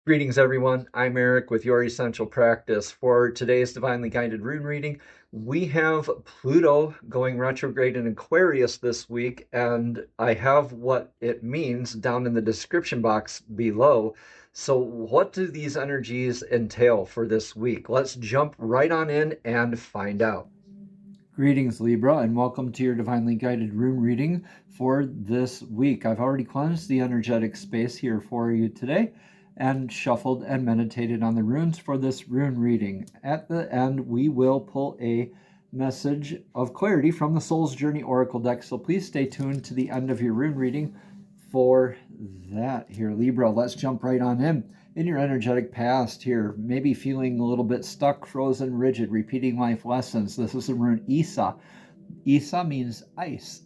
Greetings, everyone. I'm Eric with Your Essential Practice. For today's Divinely Guided Rune reading, we have Pluto going retrograde in Aquarius this week, and I have what it means down in the description box below. So what do these energies entail for this week? Let's jump right on in and find out. Greetings, Libra, and welcome to your Divinely Guided Rune reading for this week. I've already cleansed the energetic space here for you today and shuffled and meditated on the runes for this rune reading. At the end, we will pull a message of clarity from the Soul's Journey Oracle deck, so please stay tuned to the end of your rune reading for that here. Libra, let's jump right on in your energetic past here, maybe feeling a little bit stuck, frozen, rigid, repeating life lessons. This is the rune Isa. Isa means ice.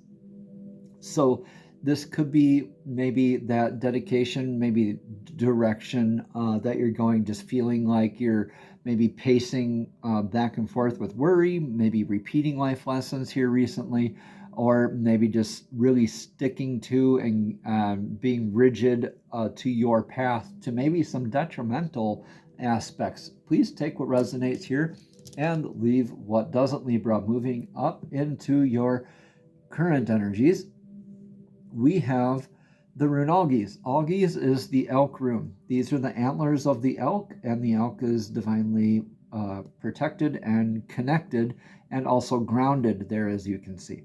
So this could be maybe that dedication, maybe direction that you're going, just feeling like you're maybe pacing back and forth with worry, maybe repeating life lessons here recently, or maybe just really sticking to and being rigid to your path, to maybe some detrimental aspects. Please take what resonates here and leave what doesn't, Libra. Moving up into your current energies, we have the rune Algiz. Algiz is the elk rune. These are the antlers of the elk, and the elk is divinely protected and connected and also grounded there, as you can see.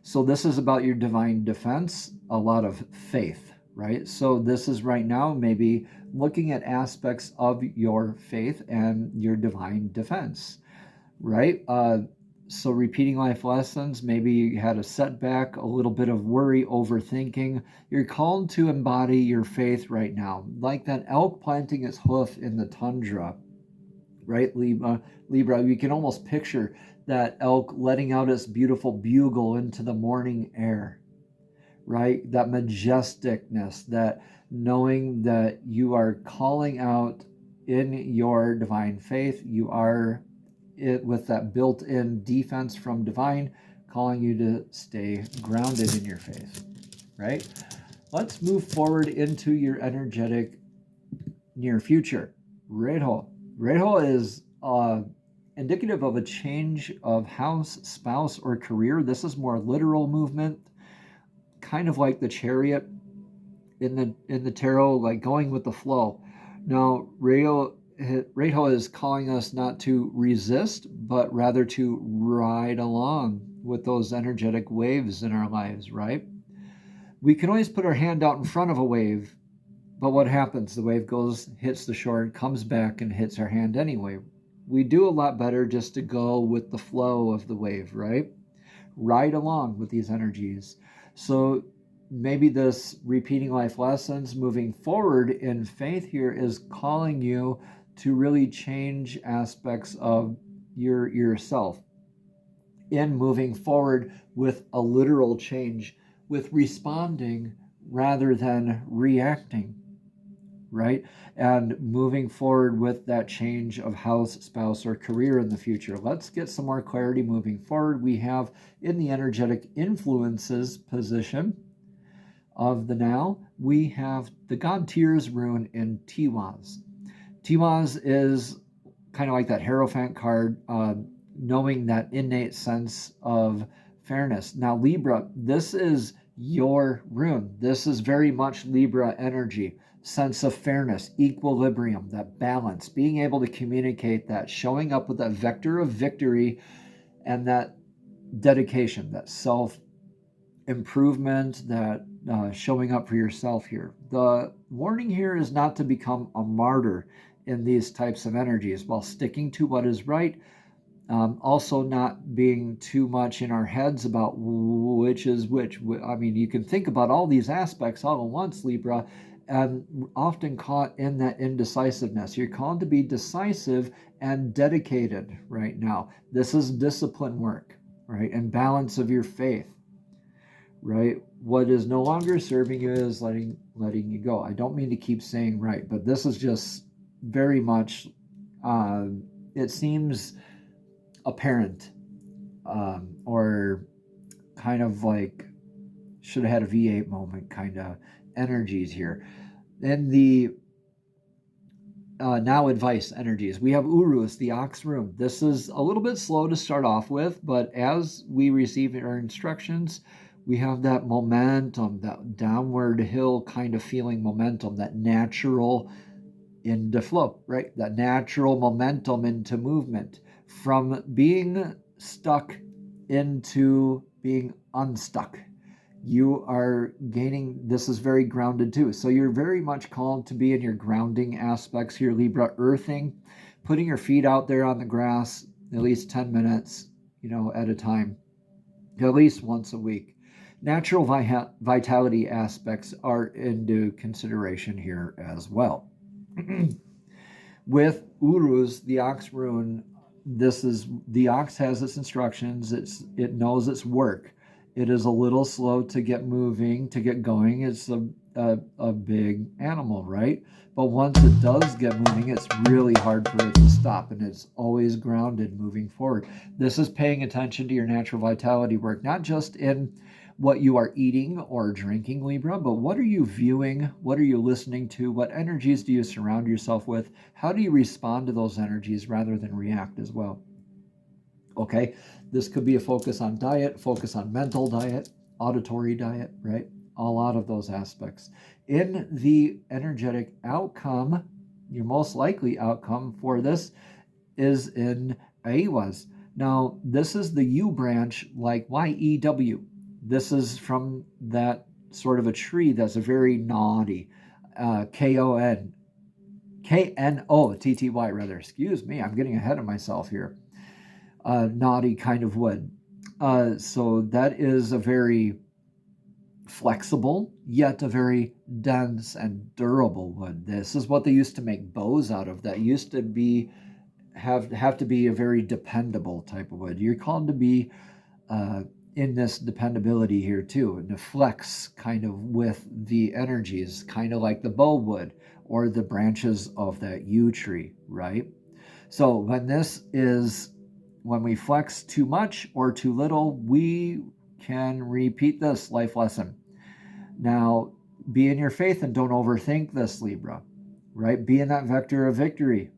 So this is about your divine defense, a lot of faith, right? So this is right now maybe looking at aspects of your faith and your divine defense, right? So repeating life lessons, maybe you had a setback, a little bit of worry, overthinking. You're called to embody your faith right now, like that elk planting its hoof in the tundra, right, Libra? You can almost picture that elk letting out its beautiful bugle into the morning air, right? That majesticness, that knowing that you are calling out in your divine faith. You are it with that built-in defense from divine, calling you to stay grounded in your faith, right? Let's move forward into your energetic near future. Reho. Reho is indicative of a change of house, spouse, or career. This is more literal movement, kind of like the Chariot in the tarot, like going with the flow. Now, Reho is calling us not to resist, but rather to ride along with those energetic waves in our lives, right? We can always put our hand out in front of a wave, but what happens? The wave goes, hits the shore, and comes back and hits our hand anyway. We do a lot better just to go with the flow of the wave, right? Ride along with these energies. So maybe this repeating life lessons, moving forward in faith here, is calling you to really change aspects of yourself in moving forward with a literal change, with responding rather than reacting, right? And moving forward with that change of house, spouse, or career in the future. Let's get some more clarity moving forward. We have in the energetic influences position of the now, we have the God Tears rune in Tiwaz. Tiwaz is kind of like that Hierophant card, knowing that innate sense of fairness. Now, Libra, this is your rune. This is very much Libra energy, sense of fairness, equilibrium, that balance, being able to communicate that, showing up with that vector of victory and that dedication, that self improvement, that showing up for yourself here. The warning here is not to become a martyr in these types of energies while sticking to what is right. Also not being too much in our heads about which is which. I mean, you can think about all these aspects all at once, Libra, and often caught in that indecisiveness. You're called to be decisive and dedicated right now. This is discipline work, right? And balance of your faith, right? What is no longer serving you is letting you go. I don't mean to keep saying right, but this is just very much, it seems apparent, or kind of like should have had a V8 moment kind of energies here. In the now advice energies. We have Urus, the ox rune. This is a little bit slow to start off with, but as we receive our instructions, we have that momentum, that downward hill kind of feeling momentum, that natural into flow, right? That natural momentum into movement from being stuck into being unstuck. You are gaining, this is very grounded too. So you're very much called to be in your grounding aspects here, Libra, earthing, putting your feet out there on the grass at least 10 minutes, at a time, at least once a week. Natural vitality aspects are into consideration here as well. With Urus, the ox rune, the ox has its instructions. It knows its work. It is a little slow to get moving, to get going. It's a big animal, right? But once it does get moving, it's really hard for it to stop, and it's always grounded moving forward. This is paying attention to your natural vitality work, not just in what you are eating or drinking, Libra, but what are you viewing? What are you listening to? What energies do you surround yourself with? How do you respond to those energies rather than react as well? Okay, this could be a focus on diet, focus on mental diet, auditory diet, right? A lot of those aspects. In the energetic outcome, your most likely outcome for this is in Aiwas. Now, this is the U branch, like YEW. This is from that sort of a tree that's a very naughty, KNOTTY rather. Excuse me, I'm getting ahead of myself here. Naughty kind of wood. So that is a very flexible, yet a very dense and durable wood. This is what they used to make bows out of. That used to be have to be a very dependable type of wood. You're called to be in this dependability here too, and to flex kind of with the energies, kind of like the bow wood or the branches of that yew tree, right? So when we flex too much or too little, we can repeat this life lesson. Now, be in your faith and don't overthink this, Libra, right? Be in that vector of victory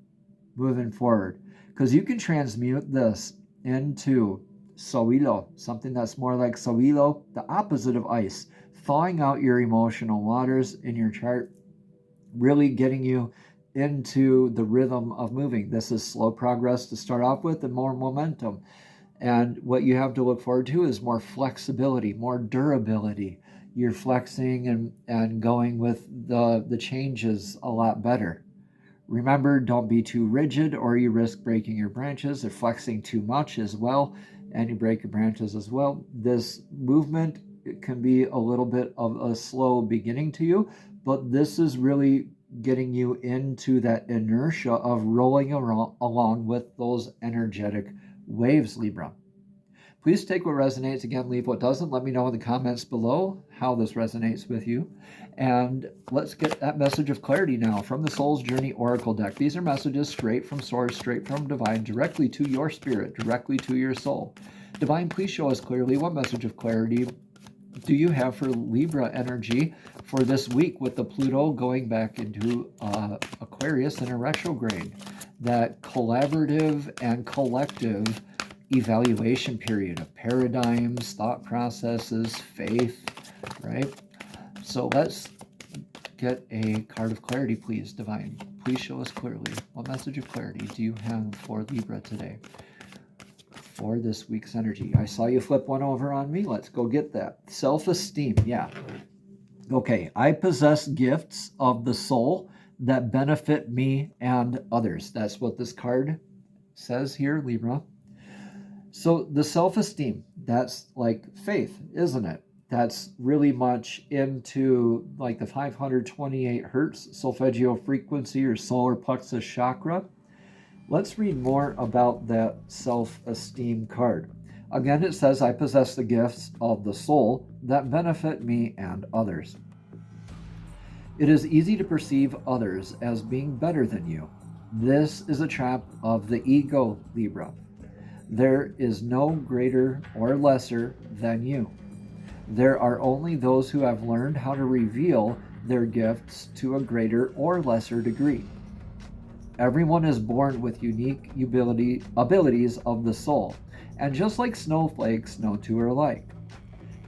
moving forward, because you can transmute this into Sawilo, something that's more like Sawilo, the opposite of ice, thawing out your emotional waters in your chart, really getting you into the rhythm of moving. This is slow progress to start off with and more momentum. And what you have to look forward to is more flexibility, more durability. You're flexing and going with the changes a lot better. Remember, don't be too rigid or you risk breaking your branches. If flexing too much as well, and you break your branches as well, this movement can be a little bit of a slow beginning to you, but this is really getting you into that inertia of rolling along with those energetic waves, Libra. Please take what resonates. Again, leave what doesn't. Let me know in the comments below how this resonates with you. And let's get that message of clarity now from the Soul's Journey Oracle deck. These are messages straight from Source, straight from Divine, directly to your spirit, directly to your soul. Divine, please show us clearly what message of clarity do you have for Libra energy for this week with the Pluto going back into Aquarius in a retrograde. That collaborative and collective evaluation period of paradigms, thought processes, faith, right? So let's get a card of clarity, please, Divine. Please show us clearly. What message of clarity do you have for Libra today? For this week's energy. I saw you flip one over on me. Let's go get that. Self-esteem. Yeah. Okay. I possess gifts of the soul that benefit me and others. That's what this card says here, Libra. So the self-esteem, that's like faith, isn't it? That's really much into like the 528 hertz solfeggio frequency or solar plexus chakra. Let's read more about that self-esteem card. Again, it says, I possess the gifts of the soul that benefit me and others. It is easy to perceive others as being better than you. This is a trap of the ego, Libra. There is no greater or lesser than you. There are only those who have learned how to reveal their gifts to a greater or lesser degree. Everyone is born with unique abilities of the soul, and just like snowflakes, no two are alike.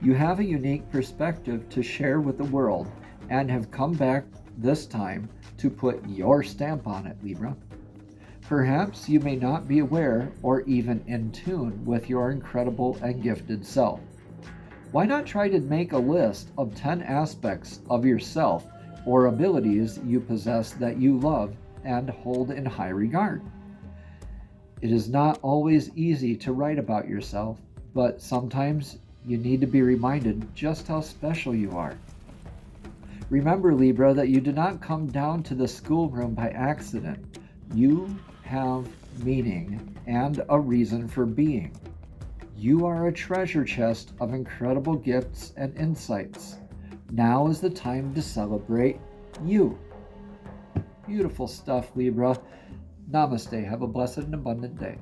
You have a unique perspective to share with the world and have come back this time to put your stamp on it, Libra. Perhaps you may not be aware or even in tune with your incredible and gifted self. Why not try to make a list of 10 aspects of yourself or abilities you possess that you love and hold in high regard? It is not always easy to write about yourself, but sometimes you need to be reminded just how special you are. Remember, Libra, that you did not come down to the schoolroom by accident. You have meaning and a reason for being. You are a treasure chest of incredible gifts and insights. Now is the time to celebrate you. Beautiful stuff, Libra. Namaste. Have a blessed and abundant day.